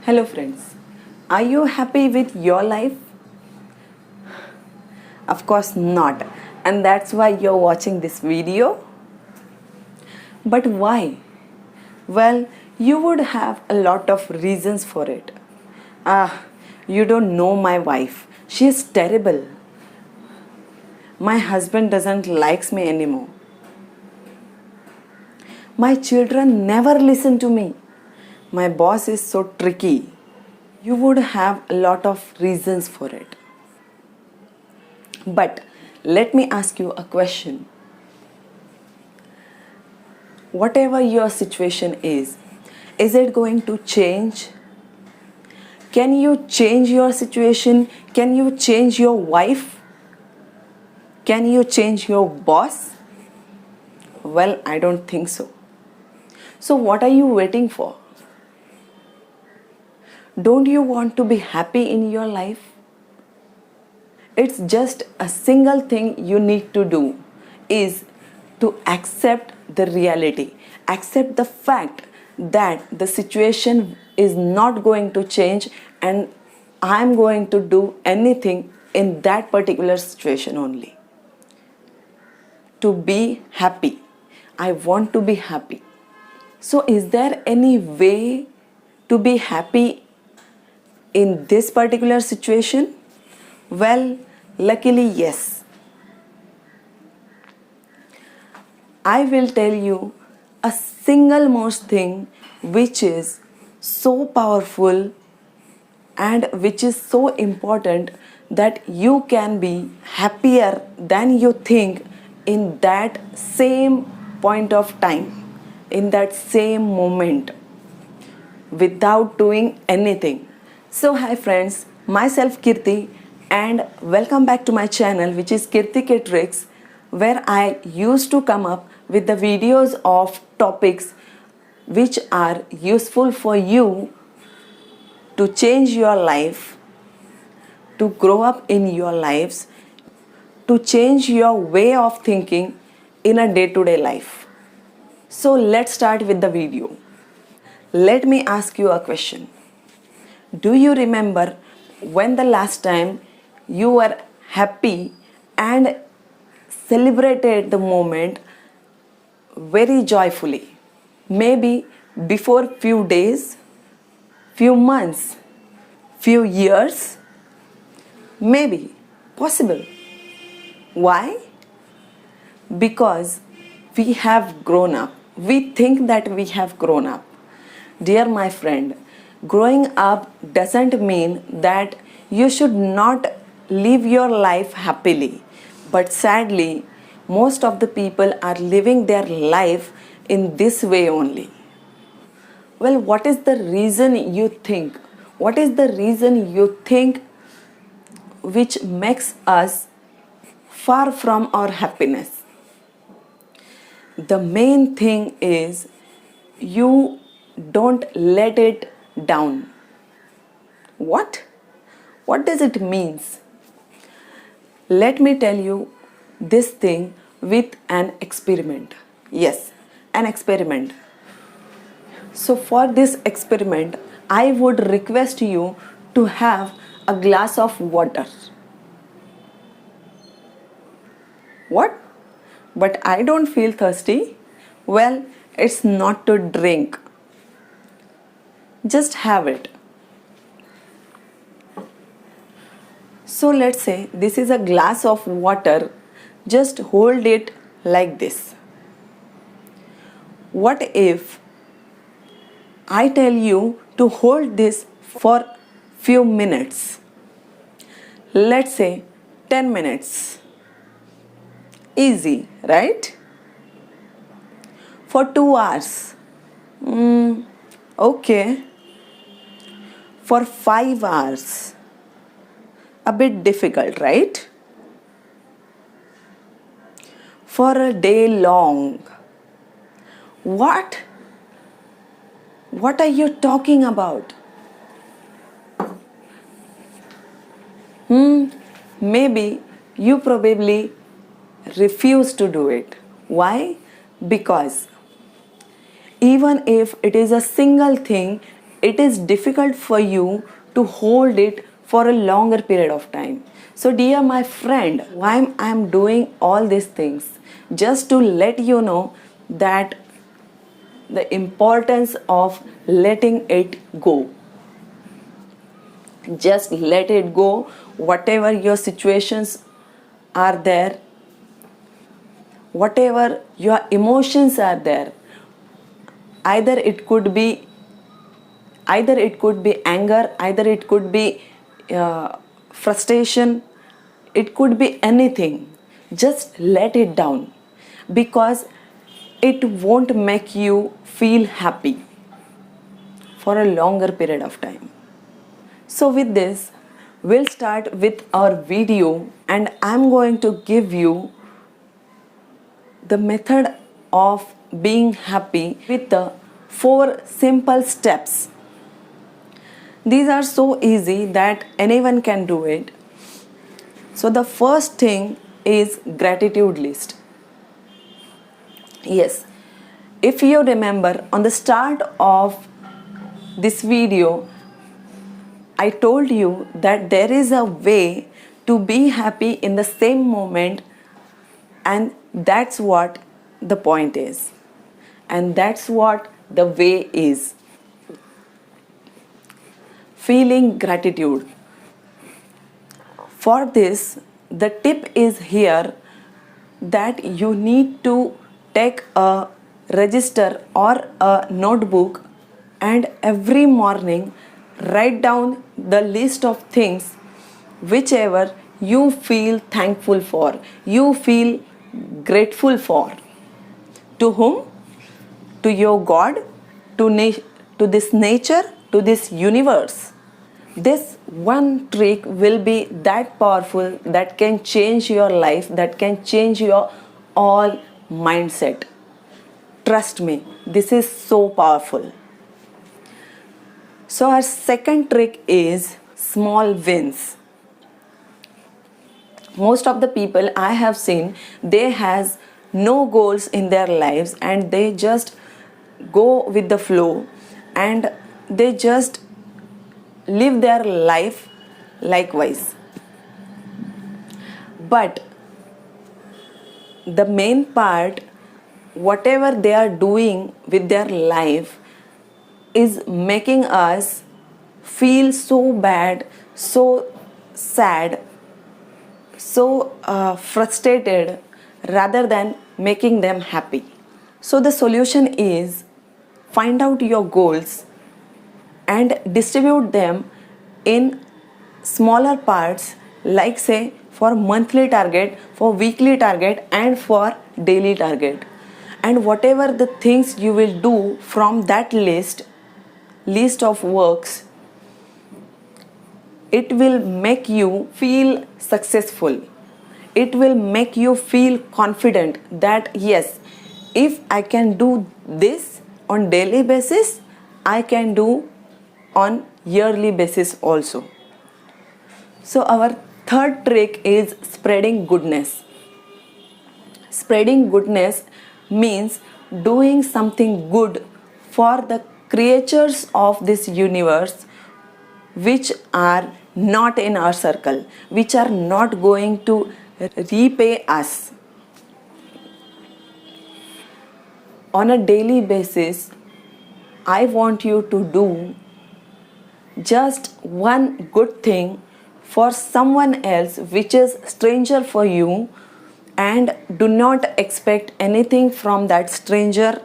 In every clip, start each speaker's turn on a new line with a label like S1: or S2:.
S1: Hello friends, are you happy with your life? Of course not, and that's why you're watching this video. But why? Well, you would have a lot of reasons for it. You don't know my wife. She is terrible. My husband doesn't likes me anymore. My children never listen to me. My boss is so tricky. You would have a lot of reasons for it. But let me ask you a question. Whatever your situation is it going to change? Can you change your situation? Can you change your wife? Can you change your boss? Well, I don't think so. So, what are you waiting for? Don't you want to be happy in your life? It's just a single thing you need to do is to accept the reality, accept the fact that the situation is not going to change and I'm going to do anything in that particular situation only. To be happy. I want to be happy. So, is there any way to be happy in this particular situation? Well, luckily, yes. I will tell you a single most thing which is so powerful and which is so important that you can be happier than you think in that same point of time, in that same moment, without doing anything. So, hi friends, myself Kirti, and welcome back to my channel, which is Kirti K Tricks, where I used to come up with the videos of topics which are useful for you to change your life, to grow up in your lives, to change your way of thinking in a day-to-day life. So let's start with the video. Let me ask you a question. Do you remember when the last time you were happy and celebrated the moment very joyfully? Maybe before few days, few months, few years, maybe possible. Why? Because we have grown up. We think that we have grown up. Dear my friend, growing up doesn't mean that you should not live your life happily. But sadly, most of the people are living their life in this way only. Well, what is the reason you think? What is the reason you think which makes us far from our happiness? The main thing is you don't let it down. What? What does it mean? Let me tell you this thing with an experiment. Yes, an experiment. So, for this experiment, I would request you to have a glass of water. What? But I don't feel thirsty. Well, it's not to drink. Just have it. So, let's say this is a glass of water. Just hold it like this. What if I tell you to hold this for few minutes? Let's say 10 minutes. Easy, right? For 2 hours. Okay. For 5 hours. A bit difficult, right? For a day long. What? What are you talking about? Maybe you probably refuse to do it. Why? Because even if it is a single thing it is difficult for you to hold it for a longer period of time. So, dear my friend, why I am doing all these things? Just to let you know that the importance of letting it go. Just let it go, whatever your situations are there, whatever your emotions are there. Either it could be anger, either it could be frustration, it could be anything. Just let it down, because it won't make you feel happy for a longer period of time. So with this, we'll start with our video, and I'm going to give you the method of being happy with the 4 simple steps. These are so easy that anyone can do it. So the first thing is gratitude list. Yes, if you remember, on the start of this video, I told you that there is a way to be happy in the same moment, and that's what the point is, and that's what the way is. Feeling gratitude. For this, the tip is here that you need to take a register or a notebook, and every morning write down the list of things whichever you feel thankful for, you feel grateful for. To whom? To your God, to this nature, to this universe. This one trick will be that powerful that can change your life, that can change your all mindset. Trust me, this is so powerful. So our second trick is small wins. Most of the people I have seen, they has no goals in their lives, and they just go with the flow, and they just live their life likewise. But the main part, whatever they are doing with their life, is making us feel so bad, so sad, so frustrated, rather than making them happy. So the solution is, find out your goals and distribute them in smaller parts, like say for monthly target, for weekly target, and for daily target. And whatever the things you will do from that list of works, it will make you feel successful. It will make you feel confident that yes, if I can do this on daily basis, I can do on yearly basis also. So our third trick is spreading goodness. Spreading goodness means doing something good for the creatures of this universe which are not in our circle, which are not going to repay us. On a daily basis, I want you to do just one good thing for someone else which is stranger for you, and do not expect anything from that stranger,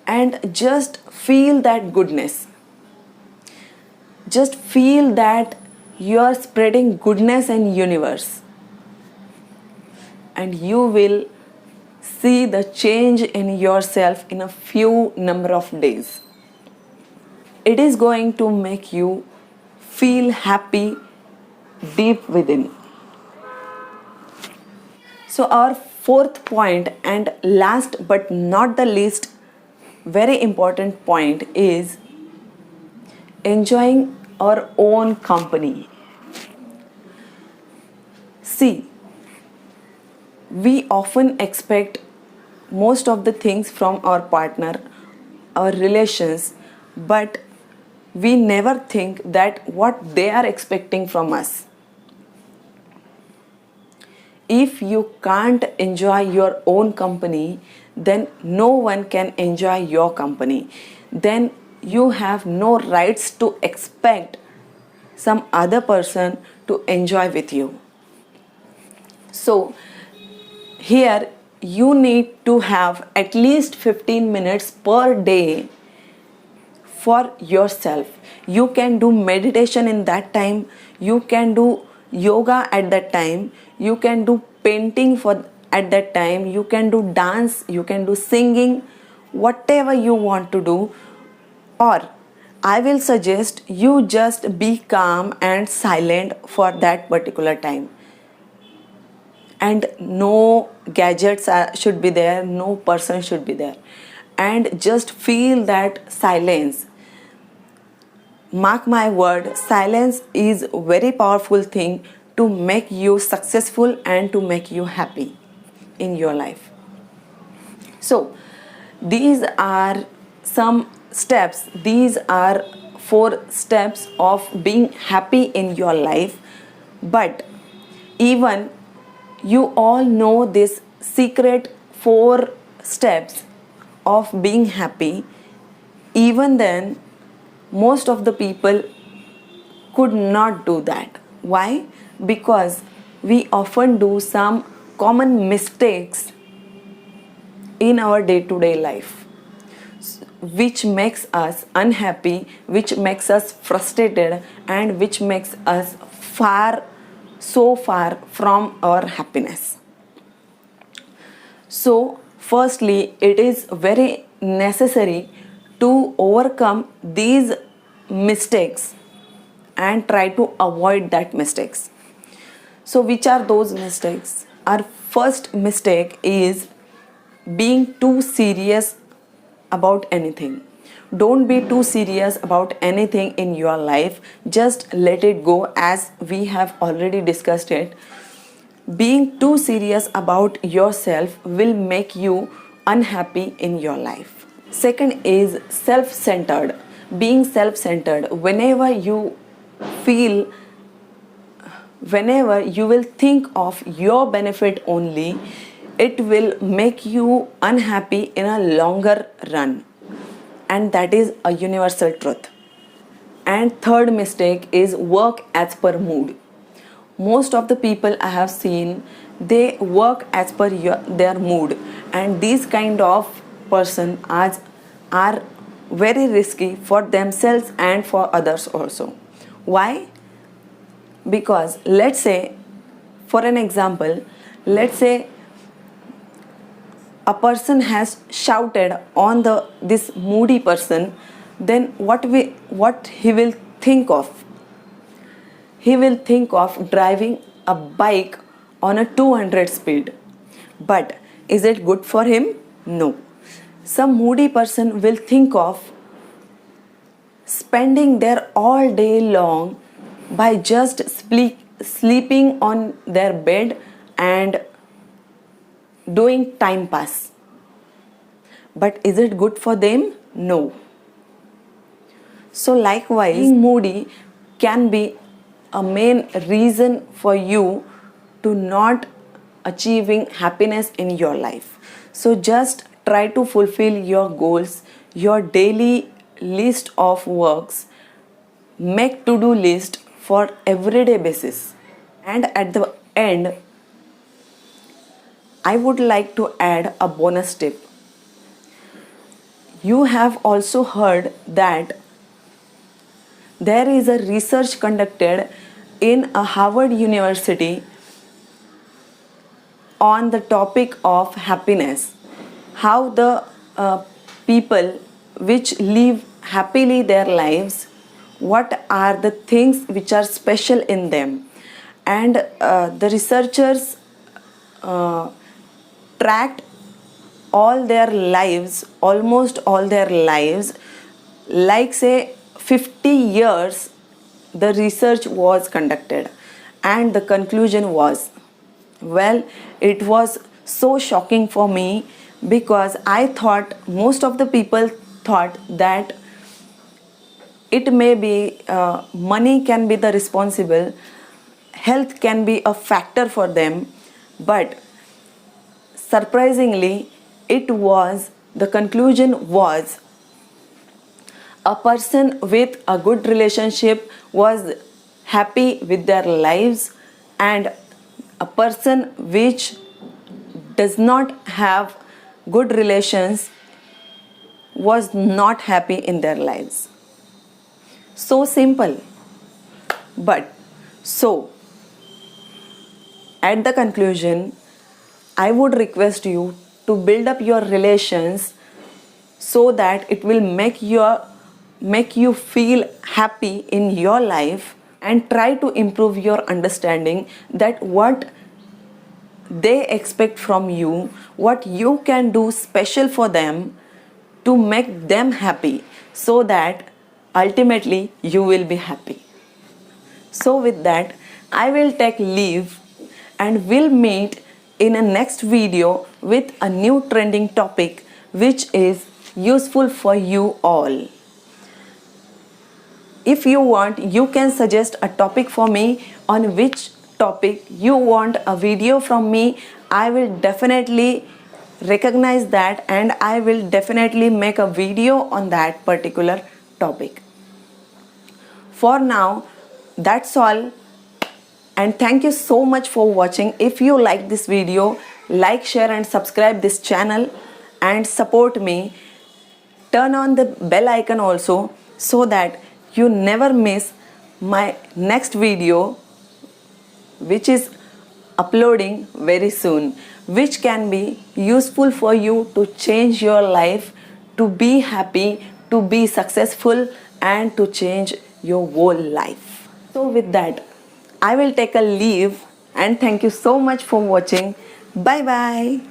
S1: and just feel that goodness. Just feel that you are spreading goodness in universe, and you will see the change in yourself in a few number of days. It is going to make you feel happy deep within. So our fourth point, and last but not the least very important point, is enjoying our own company. See, we often expect most of the things from our partner, our relations, but we never think that what they are expecting from us. If you can't enjoy your own company, then no one can enjoy your company. Then you have no rights to expect some other person to enjoy with you. So, here you need to have at least 15 minutes per day for yourself. You can do meditation in that time, you can do yoga at that time, you can do painting for at that time, you can do dance, you can do singing, whatever you want to do. Or I will suggest you just be calm and silent for that particular time, and no gadgets should be there, no person should be there, and just feel that silence. Mark my word, silence is a very powerful thing to make you successful and to make you happy in your life. So these are some steps, these are 4 steps of being happy in your life. But even you all know this secret 4 steps of being happy, even then most of the people could not do that. Why? Because we often do some common mistakes in our day-to-day life, which makes us unhappy, which makes us frustrated, and which makes us so far from our happiness. So firstly, it is very necessary to overcome these mistakes and try to avoid that mistakes. So which are those mistakes? Our first mistake is being too serious about anything. Don't be too serious about anything in your life, just let it go, as we have already discussed it. Being too serious about yourself will make you unhappy in your life. Second is self-centered. Being self-centered, whenever you will think of your benefit only, it will make you unhappy in a longer run, and that is a universal truth. And third mistake is work as per mood. Most of the people I have seen, they work as per their mood, and these kind of person are very risky for themselves and for others also. Why? Because let's say, for an example, let's say a person has shouted on this moody person, then what he will think of? He will think of driving a bike on a 200 speed. But is it good for him? No. Some moody person will think of spending their all day long by just sleeping on their bed and doing time pass. But is it good for them? No. So likewise, being moody can be a main reason for you to not achieving happiness in your life. So just try to fulfill your goals, your daily list of works, make to-do list for everyday basis. And at the end, I would like to add a bonus tip. You have also heard that there is a research conducted in a Harvard University on the topic of happiness, how the people which live happily their lives, what are the things which are special in them. And the researchers tracked all their lives, almost all their lives, like say 50 years the research was conducted, and the conclusion was, well, it was so shocking for me, because I thought most of the people thought that it may be money can be the responsible, health can be a factor for them, but surprisingly the conclusion was a person with a good relationship was happy with their lives, and a person which does not have good relations was not happy in their lives. So simple. But so at the conclusion, I would request you to build up your relations so that it will make you feel happy in your life, and try to improve your understanding that what they expect from you, what you can do special for them to make them happy, so that ultimately you will be happy. So with that, I will take leave and will meet in a next video with a new trending topic which is useful for you all. If you want, you can suggest a topic for me on which topic you want a video from me. I will definitely recognize that and I will definitely make a video on that particular topic. For now, that's all, and thank you so much for watching. If you like this video, like, share and subscribe this channel and support me. Turn on the bell icon also so that you never miss my next video, which is uploading very soon, which can be useful for you to change your life, to be happy, to be successful, and to change your whole life. So with that, I will take a leave and thank you so much for watching. Bye bye.